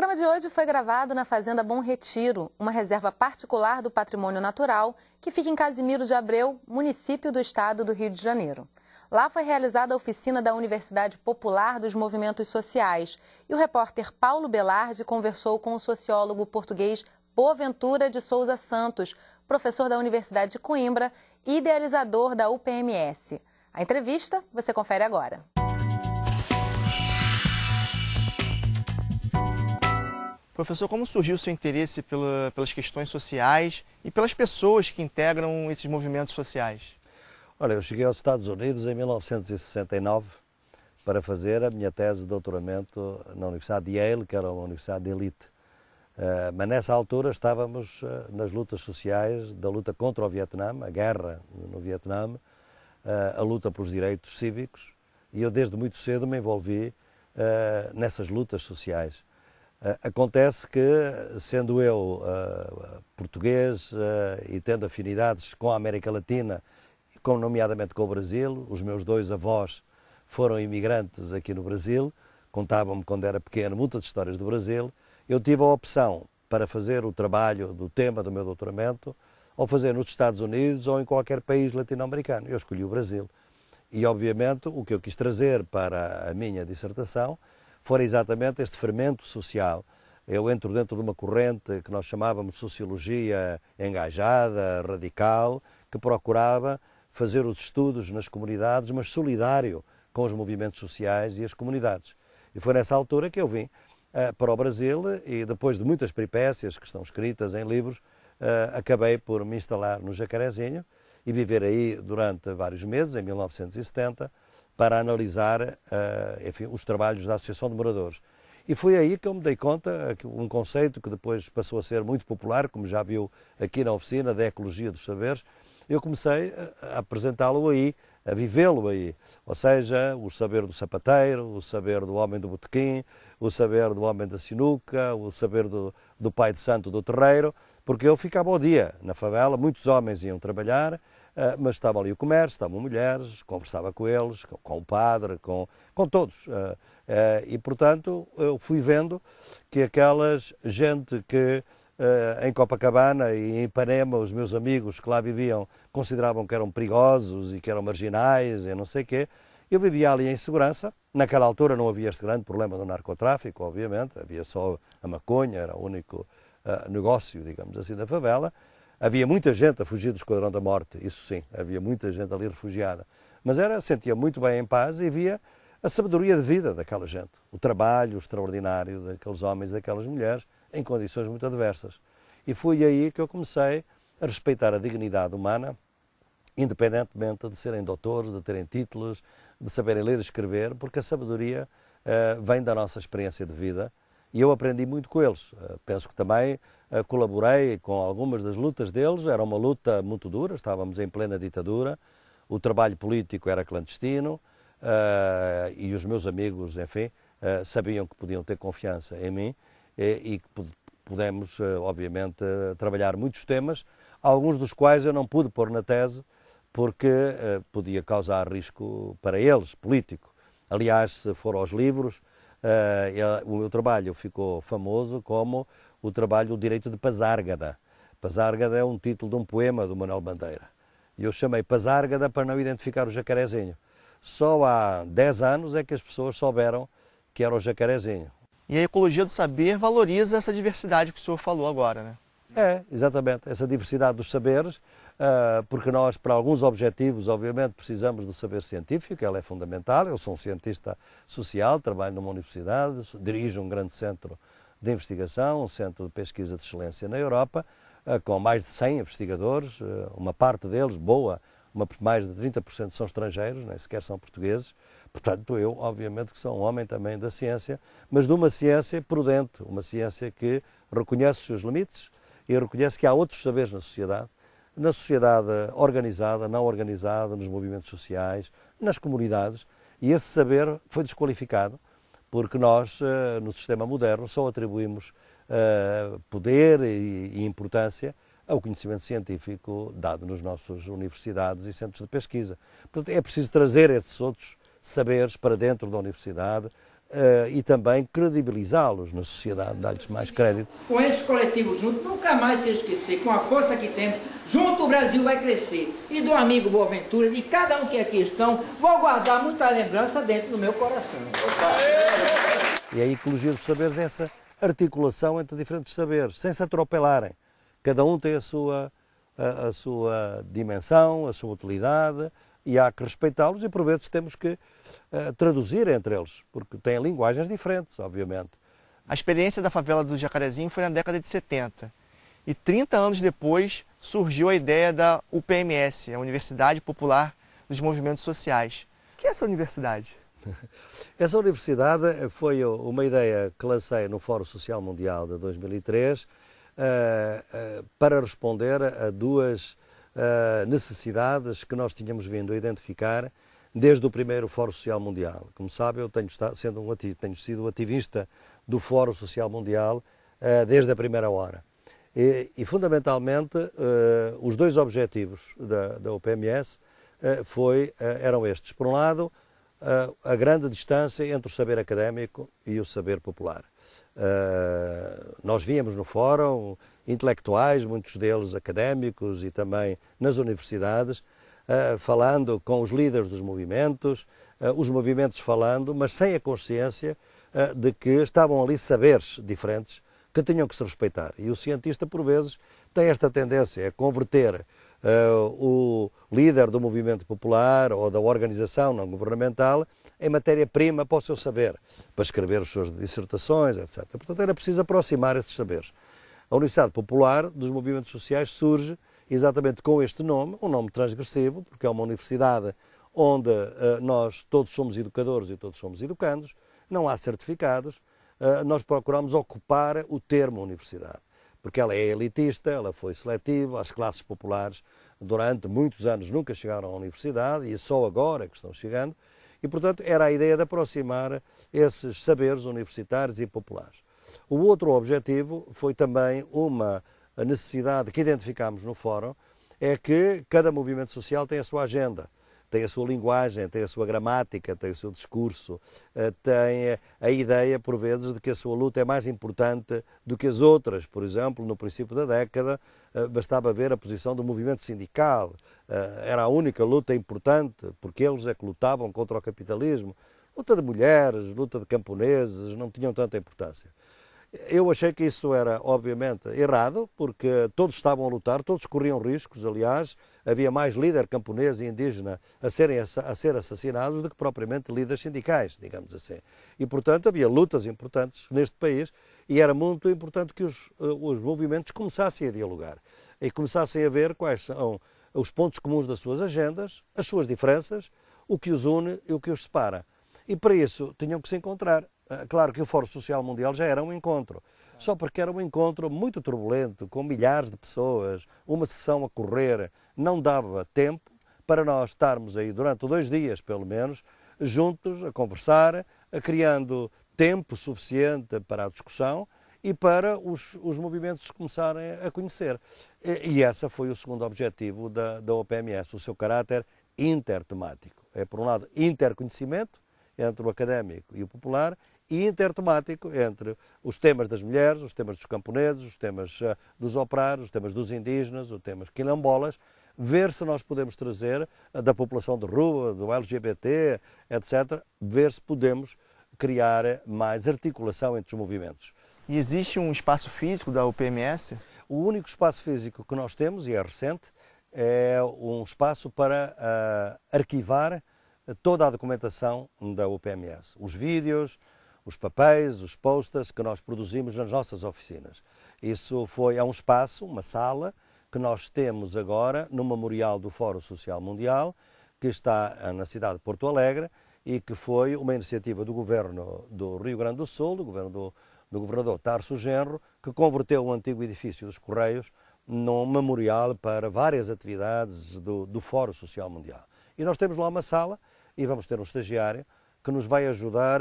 programa de hoje foi gravado na Fazenda Bom Retiro, uma reserva particular do patrimônio natural que fica em Casimiro de Abreu, município do estado do Rio de Janeiro. Lá foi realizada a oficina da Universidade Popular dos Movimentos Sociais e o repórter Paulo Belardi conversou com o sociólogo português Boaventura de Souza Santos, professor da Universidade de Coimbra e idealizador da UPMS. A entrevista você confere agora. Professor, como surgiu o seu interesse pelas questões sociais e pelas pessoas que integram esses movimentos sociais? Olha, eu cheguei aos Estados Unidos em 1969 para fazer a minha tese de doutoramento na Universidade de Yale, que era uma universidade de elite. Mas nessa altura estávamos nas lutas sociais da luta contra o Vietnã, a guerra no Vietnã, a luta pelos direitos cívicos, e eu desde muito cedo me envolvi nessas lutas sociais. Acontece que, sendo eu português e tendo afinidades com a América Latina, nomeadamente com o Brasil, os meus dois avós foram imigrantes aqui no Brasil, contavam-me quando era pequeno muitas histórias do Brasil. Eu tive a opção para fazer o trabalho do tema do meu doutoramento, ou fazer nos Estados Unidos ou em qualquer país latino-americano. Eu escolhi o Brasil. E, obviamente, o que eu quis trazer para a minha dissertação foi exatamente este fermento social. Eu entro dentro de uma corrente que nós chamávamos de sociologia engajada, radical, que procurava fazer os estudos nas comunidades, mas solidário com os movimentos sociais e as comunidades. E foi nessa altura que eu vim para o Brasil e, depois de muitas peripécias que estão escritas em livros, acabei por me instalar no Jacarezinho e viver aí durante vários meses, em 1970, para analisar enfim, os trabalhos da Associação de Moradores. E foi aí que eu me dei conta que um conceito que depois passou a ser muito popular, como já viu aqui na oficina, da ecologia dos saberes, eu comecei a apresentá-lo aí, a vivê-lo aí. Ou seja, o saber do sapateiro, o saber do homem do botequim, o saber do homem da sinuca, o saber do pai de santo do terreiro, porque eu ficava ao dia na favela, muitos homens iam trabalhar, mas estava ali o comércio, estavam mulheres, conversava com eles, com o padre, com todos. E, portanto, eu fui vendo que aquelas gente que em Copacabana e em Ipanema, os meus amigos que lá viviam consideravam que eram perigosos e que eram marginais e não sei o quê. Eu vivia ali em segurança. Naquela altura não havia este grande problema do narcotráfico, obviamente, havia só a maconha, era o único negócio, digamos assim, da favela. Havia muita gente a fugir do Esquadrão da Morte, isso sim, havia muita gente ali refugiada. Mas sentia muito bem em paz e via a sabedoria de vida daquela gente, o trabalho extraordinário daqueles homens e daquelas mulheres, em condições muito adversas. E foi aí que eu comecei a respeitar a dignidade humana, independentemente de serem doutores, de terem títulos, de saberem ler e escrever, porque a sabedoria vem da nossa experiência de vida e eu aprendi muito com eles. Penso que também colaborei com algumas das lutas deles, era uma luta muito dura, estávamos em plena ditadura, o trabalho político era clandestino e os meus amigos, enfim, sabiam que podiam ter confiança em mim e que pudemos, obviamente, trabalhar muitos temas, alguns dos quais eu não pude pôr na tese porque podia causar risco para eles, político. Aliás, se for aos livros, o meu trabalho ficou famoso como o trabalho do direito de Pasárgada. Pasárgada é um título de um poema do Manuel Bandeira. E eu chamei Pasárgada para não identificar o Jacarezinho. Só há 10 anos é que as pessoas souberam que era o Jacarezinho. E a ecologia do saber valoriza essa diversidade que o senhor falou agora, né? Exatamente, essa diversidade dos saberes, porque nós, para alguns objetivos, obviamente, precisamos do saber científico, ele é fundamental. Eu sou um cientista social, trabalho numa universidade, dirijo um grande centro de investigação, um centro de pesquisa de excelência na Europa, com mais de 100 investigadores, uma parte deles, boa, mais de 30% são estrangeiros, nem sequer são portugueses. Portanto, eu, obviamente, que sou um homem também da ciência, mas de uma ciência prudente, uma ciência que reconhece os seus limites e reconhece que há outros saberes na sociedade organizada, não organizada, nos movimentos sociais, nas comunidades, e esse saber foi desqualificado, porque nós, no sistema moderno, só atribuímos poder e importância ao conhecimento científico dado nas nossas universidades e centros de pesquisa. Portanto, é preciso trazer esses outros saberes para dentro da universidade, e também credibilizá-los na sociedade, dar-lhes mais crédito. Com esse coletivo junto, nunca mais se esquecer, com a força que temos, junto o Brasil vai crescer. E do amigo Boaventura, de cada um que aqui estão, vou guardar muita lembrança dentro do meu coração. E a ecologia dos saberes é essa articulação entre diferentes saberes, sem se atropelarem. Cada um tem a sua dimensão, a sua utilidade, e há que respeitá-los e por vezes temos que traduzir entre eles, porque têm linguagens diferentes, obviamente. A experiência da favela do Jacarezinho foi na década de 70 e 30 anos depois surgiu a ideia da UPMS, a Universidade Popular dos Movimentos Sociais. O que é essa universidade? Essa universidade foi uma ideia que lancei no Fórum Social Mundial de 2003 para responder a duas necessidades que nós tínhamos vindo a identificar desde o primeiro Fórum Social Mundial. Como sabe, eu tenho sido ativista do Fórum Social Mundial desde a primeira hora. E fundamentalmente, os dois objetivos da UPMS eram estes. Por um lado, a grande distância entre o saber académico e o saber popular. Nós víamos no fórum intelectuais, muitos deles académicos e também nas universidades, falando com os líderes dos movimentos, os movimentos falando, mas sem a consciência de que estavam ali saberes diferentes que tinham que se respeitar. E o cientista, por vezes, tem esta tendência a converter o líder do movimento popular ou da organização não governamental em matéria-prima para o seu saber, para escrever as suas dissertações, etc. Portanto, era preciso aproximar esses saberes. A Universidade Popular dos Movimentos Sociais surge exatamente com este nome, um nome transgressivo, porque é uma universidade onde nós todos somos educadores e todos somos educandos, não há certificados, nós procuramos ocupar o termo universidade, porque ela é elitista, ela foi seletiva, as classes populares durante muitos anos nunca chegaram à universidade e só agora que estão chegando, e portanto era a ideia de aproximar esses saberes universitários e populares. O outro objetivo foi também uma necessidade que identificámos no fórum, é que cada movimento social tem a sua agenda, tem a sua linguagem, tem a sua gramática, tem o seu discurso, tem a ideia, por vezes, de que a sua luta é mais importante do que as outras. Por exemplo, no princípio da década, bastava ver a posição do movimento sindical. Era a única luta importante, porque eles é que lutavam contra o capitalismo. Luta de mulheres, luta de camponeses, não tinham tanta importância. Eu achei que isso era, obviamente, errado, porque todos estavam a lutar, todos corriam riscos, aliás, havia mais líder camponês e indígena a ser assassinados do que propriamente líderes sindicais, digamos assim. E, portanto, havia lutas importantes neste país e era muito importante que os movimentos começassem a dialogar e começassem a ver quais são os pontos comuns das suas agendas, as suas diferenças, o que os une e o que os separa. E para isso tinham que se encontrar. Claro que o Fórum Social Mundial já era um encontro, só porque era um encontro muito turbulento, com milhares de pessoas, uma sessão a correr, não dava tempo para nós estarmos aí durante 2 dias, pelo menos, juntos, a conversar, criando tempo suficiente para a discussão e para os movimentos começarem a conhecer. E esse foi o segundo objetivo da UPMS, o seu caráter intertemático. É, por um lado, interconhecimento entre o académico e o popular, e intertemático entre os temas das mulheres, os temas dos camponeses, os temas dos operários, os temas dos indígenas, os temas quilombolas, ver se nós podemos trazer da população de rua, do LGBT, etc., ver se podemos criar mais articulação entre os movimentos. E existe um espaço físico da UPMS? O único espaço físico que nós temos, e é recente, é um espaço para arquivar toda a documentação da UPMS, os vídeos, os papéis, os posters que nós produzimos nas nossas oficinas. Isso é um espaço, uma sala, que nós temos agora no Memorial do Fórum Social Mundial, que está na cidade de Porto Alegre e que foi uma iniciativa do Governo do Rio Grande do Sul, do governo do governador Tarso Genro, que converteu o antigo edifício dos Correios num memorial para várias atividades do Fórum Social Mundial. E nós temos lá uma sala e vamos ter um estagiário que nos vai ajudar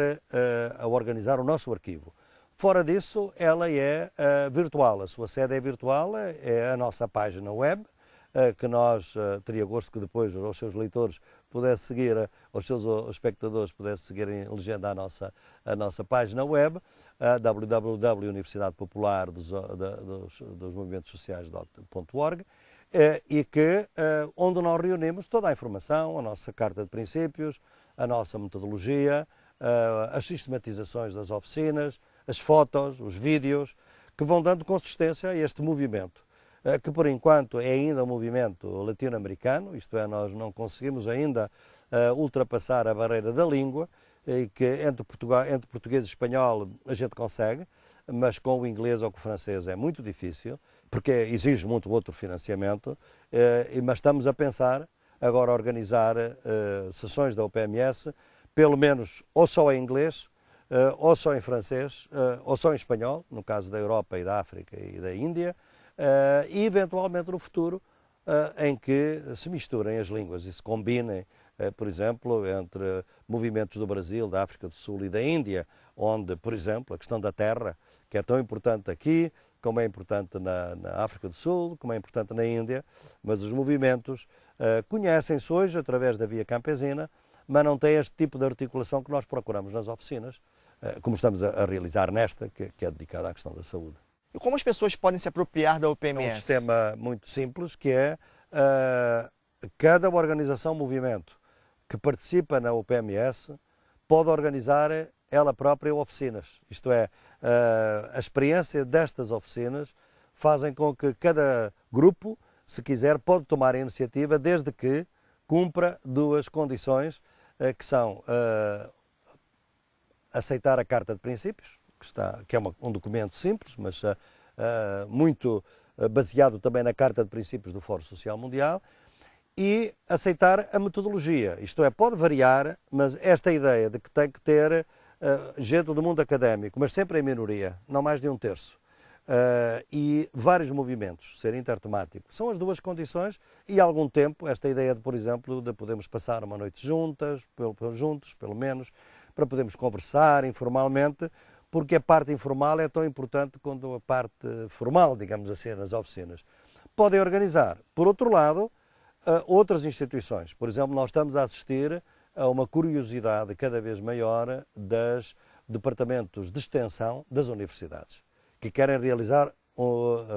a organizar o nosso arquivo. Fora disso, ela é virtual, a sua sede é virtual, é a nossa página web, que nós teria gosto que depois os seus leitores pudessem seguir, os seus espectadores pudessem seguir em legenda a nossa página web, www.universidadepopular dos movimentos sociais.org, e que, onde nós reunimos toda a informação, a nossa carta de princípios, a nossa metodologia, as sistematizações das oficinas, as fotos, os vídeos, que vão dando consistência a este movimento, que por enquanto é ainda um movimento latino-americano, isto é, nós não conseguimos ainda ultrapassar a barreira da língua, e que entre português e espanhol a gente consegue, mas com o inglês ou com o francês é muito difícil, porque exige muito outro financiamento, mas estamos a pensar agora organizar sessões da UPMS, pelo menos ou só em inglês, ou só em francês, ou só em espanhol, no caso da Europa e da África e da Índia, e eventualmente no futuro em que se misturem as línguas e se combinem, por exemplo, entre movimentos do Brasil, da África do Sul e da Índia, onde, por exemplo, a questão da terra, que é tão importante aqui, como é importante na África do Sul, como é importante na Índia, mas os movimentos conhecem-se hoje através da via campesina, mas não têm este tipo de articulação que nós procuramos nas oficinas, como estamos a realizar nesta, que é dedicada à questão da saúde. E como as pessoas podem se apropriar da É um UPMS? sistema muito simples, que é cada organização movimento que participa na UPMS pode organizar ela própria oficinas. Isto é, a experiência destas oficinas fazem com que cada grupo, se quiser, pode tomar a iniciativa desde que cumpra duas condições, que são aceitar a Carta de Princípios, que é um documento simples, mas muito baseado também na Carta de Princípios do Fórum Social Mundial, e aceitar a metodologia. Isto é, pode variar, mas esta ideia de que tem que ter gente do mundo académico, mas sempre em minoria, não mais de um terço, e vários movimentos, ser intertemático, são as duas condições, e há algum tempo, esta ideia de, por exemplo, de podermos passar uma noite juntos, pelo menos, para podermos conversar informalmente, porque a parte informal é tão importante quanto a parte formal, digamos assim, nas oficinas. Podem organizar. Por outro lado, outras instituições. Por exemplo, nós estamos a assistir a uma curiosidade cada vez maior dos departamentos de extensão das universidades, que querem realizar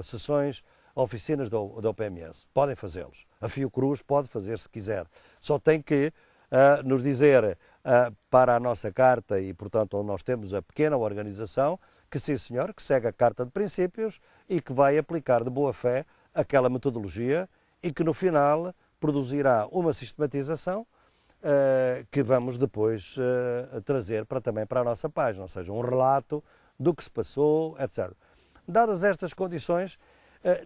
sessões, oficinas da UPMS. Podem fazê-los. A Fiocruz pode fazer se quiser. Só tem que nos dizer para a nossa carta e, portanto, onde nós temos a pequena organização, que sim senhor, que segue a Carta de Princípios e que vai aplicar de boa fé aquela metodologia e que no final produzirá uma sistematização que vamos depois trazer também para a nossa página, ou seja, um relato do que se passou, etc. Dadas estas condições,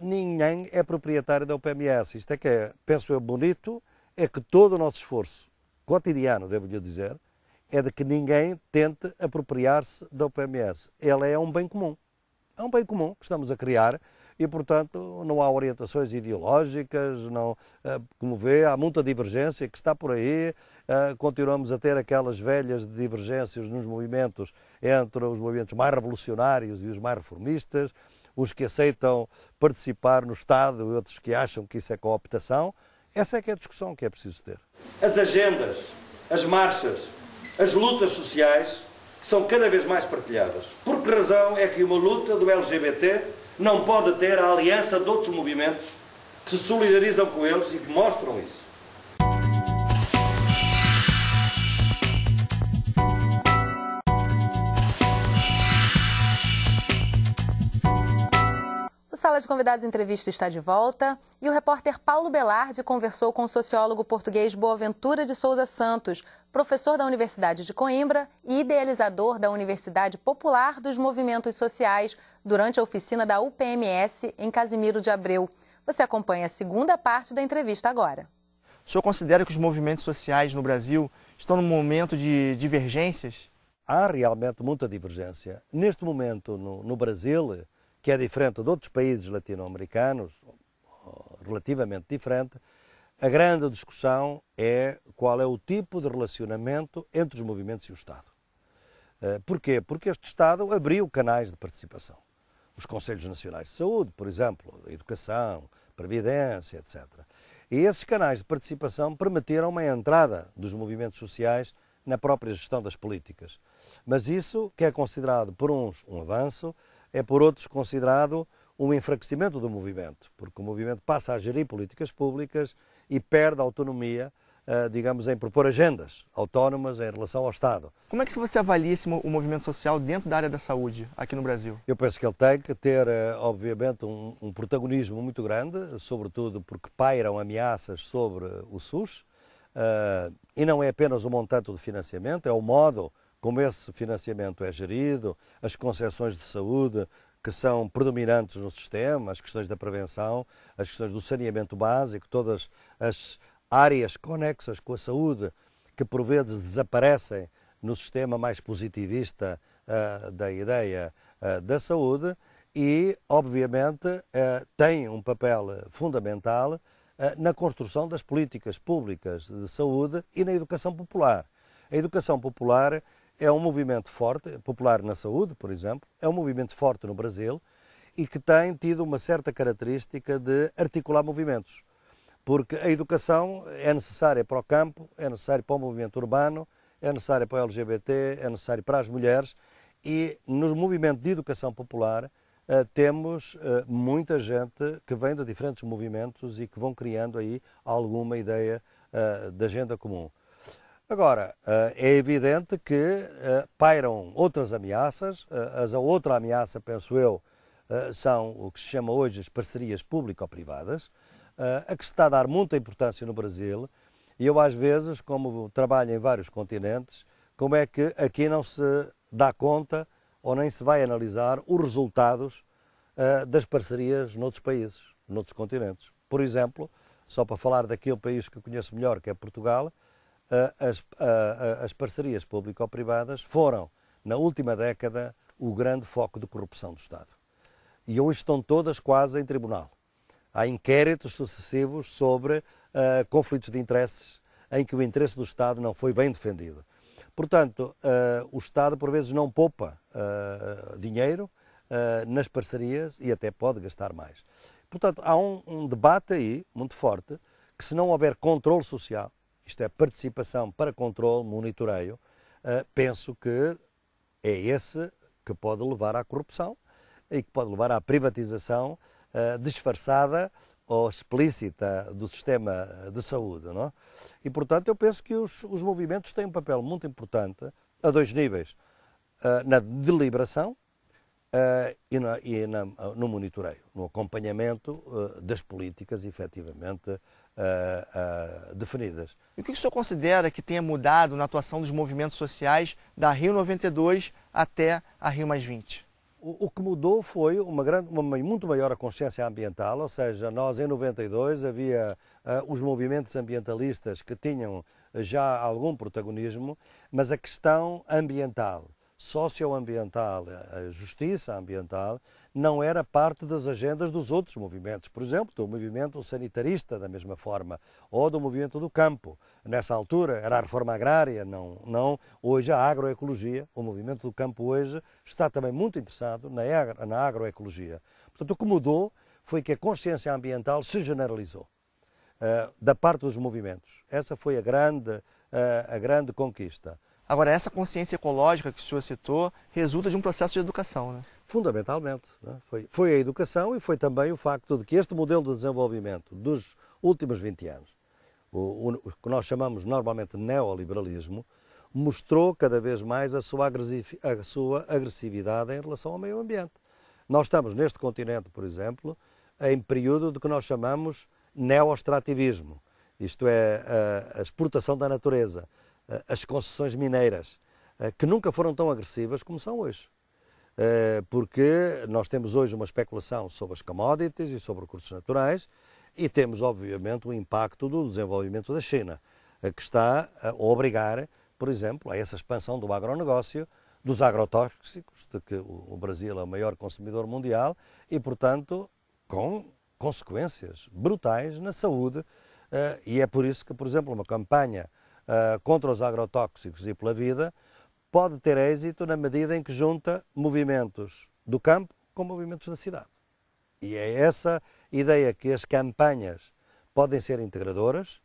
ninguém é proprietário da UPMS. Isto é que é, penso eu, bonito, é que todo o nosso esforço cotidiano, devo-lhe dizer, é de que ninguém tente apropriar-se da UPMS. Ela é um bem comum. É um bem comum que estamos a criar e, portanto, não há orientações ideológicas, não, como vê, há muita divergência que está por aí, continuamos a ter aquelas velhas divergências nos movimentos entre os movimentos mais revolucionários e os mais reformistas, os que aceitam participar no Estado e outros que acham que isso é cooptação. Essa é que é a discussão que é preciso ter. As agendas, as marchas, as lutas sociais são cada vez mais partilhadas. Por que razão é que uma luta do LGBT não pode ter a aliança de outros movimentos que se solidarizam com eles e que mostram isso? O Sala de Convidados Entrevista está de volta e o repórter Paulo Belardi conversou com o sociólogo português Boaventura de Souza Santos, professor da Universidade de Coimbra e idealizador da Universidade Popular dos Movimentos Sociais, durante a oficina da UPMS em Casimiro de Abreu. Você acompanha a segunda parte da entrevista agora. O senhor considera que os movimentos sociais no Brasil estão num momento de divergências? Há realmente muita divergência. Neste momento, no Brasil, que é diferente de outros países latino-americanos, relativamente diferente, a grande discussão é qual é o tipo de relacionamento entre os movimentos e o Estado. Porquê? Porque este Estado abriu canais de participação. Os Conselhos Nacionais de Saúde, por exemplo, da educação, Previdência, etc. E esses canais de participação permitiram uma entrada dos movimentos sociais na própria gestão das políticas. Mas isso, que é considerado por uns um avanço, é por outros considerado um enfraquecimento do movimento, porque o movimento passa a gerir políticas públicas e perde a autonomia, digamos, em propor agendas autónomas em relação ao Estado. Como é que você avalia o movimento social dentro da área da saúde aqui no Brasil? Eu penso que ele tem que ter, obviamente, um protagonismo muito grande, sobretudo porque pairam ameaças sobre o SUS, e não é apenas o montante do financiamento, é o modo como esse financiamento é gerido, as concepções de saúde que são predominantes no sistema, as questões da prevenção, as questões do saneamento básico, todas as áreas conexas com a saúde que por vezes desaparecem no sistema mais positivista da ideia da saúde e, obviamente, tem um papel fundamental na construção das políticas públicas de saúde e na educação popular. A educação popular é um movimento forte, popular na saúde, por exemplo, é um movimento forte no Brasil e que tem tido uma certa característica de articular movimentos. Porque a educação é necessária para o campo, é necessária para o movimento urbano, é necessária para o LGBT, é necessária para as mulheres e no movimento de educação popular temos muita gente que vem de diferentes movimentos e que vão criando aí alguma ideia de agenda comum. Agora, é evidente que pairam outras ameaças, a outra ameaça, penso eu, são o que se chama hoje as parcerias público-privadas, a que se está a dar muita importância no Brasil, e eu às vezes, como trabalho em vários continentes, como é que aqui não se dá conta ou nem se vai analisar os resultados das parcerias noutros países, noutros continentes. Por exemplo, só para falar daquele país que eu conheço melhor, que é Portugal, as parcerias público-privadas foram, na última década, o grande foco de corrupção do Estado. E hoje estão todas quase em tribunal. Há inquéritos sucessivos sobre conflitos de interesses em que o interesse do Estado não foi bem defendido. Portanto, o Estado por vezes não poupa dinheiro nas parcerias e até pode gastar mais. Portanto, há um debate aí muito forte que se não houver controle social, isto é, participação para controle, monitoreio, penso que é esse que pode levar à corrupção e que pode levar à privatização disfarçada ou explícita do sistema de saúde. Não é? E, portanto, eu penso que os movimentos têm um papel muito importante a dois níveis, na deliberação e no monitoreio, no acompanhamento das políticas efetivamente definidas. E o que o senhor considera que tenha mudado na atuação dos movimentos sociais da Rio 92 até a Rio +20? O que mudou foi uma muito maior consciência ambiental, ou seja, nós em 92 havia os movimentos ambientalistas que tinham já algum protagonismo, mas a questão ambiental, socioambiental, a justiça ambiental, não era parte das agendas dos outros movimentos. Por exemplo, do movimento sanitarista, da mesma forma, ou do movimento do campo. Nessa altura era a reforma agrária, não. Hoje a agroecologia, o movimento do campo hoje está também muito interessado na agroecologia. Portanto, o que mudou foi que a consciência ambiental se generalizou da parte dos movimentos. Essa foi a grande conquista. Agora, essa consciência ecológica que o senhor citou resulta de um processo de educação, né? Fundamentalmente. Né? Foi a educação e foi também o facto de que este modelo de desenvolvimento dos últimos 20 anos, o que nós chamamos normalmente de neoliberalismo, mostrou cada vez mais a sua agressividade em relação ao meio ambiente. Nós estamos neste continente, por exemplo, em período de que nós chamamos neoextrativismo, isto é, a exportação da natureza, as concessões mineiras, que nunca foram tão agressivas como são hoje. Porque nós temos hoje uma especulação sobre as commodities e sobre recursos naturais e temos, obviamente, o impacto do desenvolvimento da China, que está a obrigar, por exemplo, a essa expansão do agronegócio, dos agrotóxicos, de que o Brasil é o maior consumidor mundial e, portanto, com consequências brutais na saúde. E é por isso que, por exemplo, uma campanha contra os agrotóxicos e pela vida pode ter êxito na medida em que junta movimentos do campo com movimentos da cidade. E é ideia que as campanhas podem ser integradoras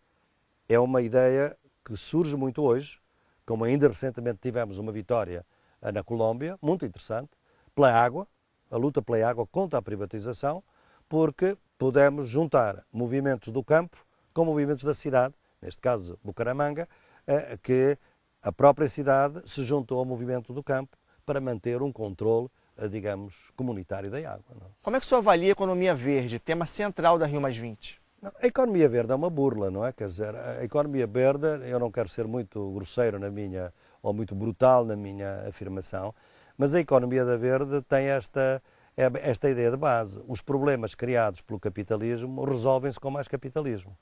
é uma ideia que surge muito hoje, como ainda recentemente tivemos uma vitória na Colômbia, muito interessante, pela água, a luta pela água contra a privatização, porque pudemos juntar movimentos do campo com movimentos da cidade, neste caso Bucaramanga, que a própria cidade se juntou ao movimento do campo para manter um controle, digamos, comunitário da água. Não? Como é que o senhor avalia a economia verde, tema central da Rio+20? A economia verde é uma burla, não é? Quer dizer, a economia verde, eu não quero ser muito grosseiro ou muito brutal na minha afirmação, mas a economia da verde tem esta ideia de base. Os problemas criados pelo capitalismo resolvem-se com mais capitalismo.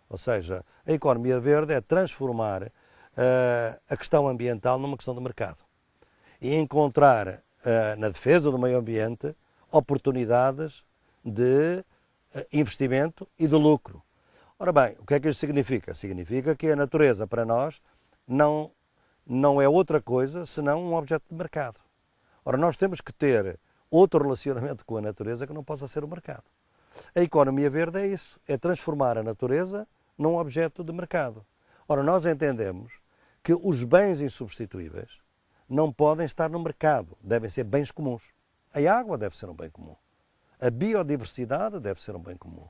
Ou seja, a economia verde é transformar a questão ambiental numa questão de mercado e encontrar na defesa do meio ambiente oportunidades de investimento e de lucro. Ora bem, o que é que isto significa? Significa que a natureza para nós não é outra coisa senão um objeto de mercado. Ora, nós temos que ter outro relacionamento com a natureza que não possa ser o mercado. A economia verde é isso, é transformar a natureza num objeto de mercado. Ora, nós entendemos que os bens insubstituíveis não podem estar no mercado, devem ser bens comuns. A água deve ser um bem comum. A biodiversidade deve ser um bem comum.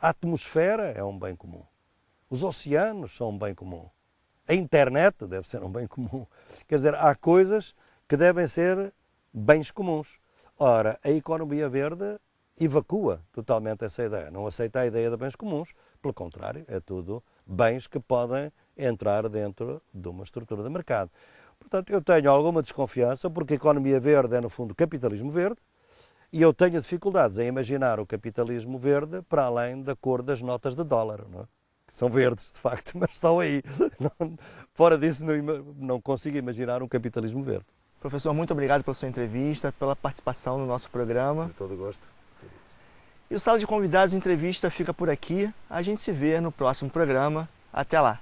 A atmosfera é um bem comum. Os oceanos são um bem comum. A internet deve ser um bem comum. Quer dizer, há coisas que devem ser bens comuns. Ora, a economia verde evacua totalmente essa ideia. Não aceita a ideia de bens comuns. Pelo contrário, é tudo bens que podem entrar dentro de uma estrutura de mercado. Portanto, eu tenho alguma desconfiança porque a economia verde é, no fundo, capitalismo verde. E eu tenho dificuldades em imaginar o capitalismo verde para além da cor das notas de dólar, não é? Que são verdes, de facto, mas estão aí. Fora disso, não consigo imaginar um capitalismo verde. Professor, muito obrigado pela sua entrevista, pela participação no nosso programa. Com todo gosto. E o Sala de Convidados Entrevista fica por aqui. A gente se vê no próximo programa. Até lá.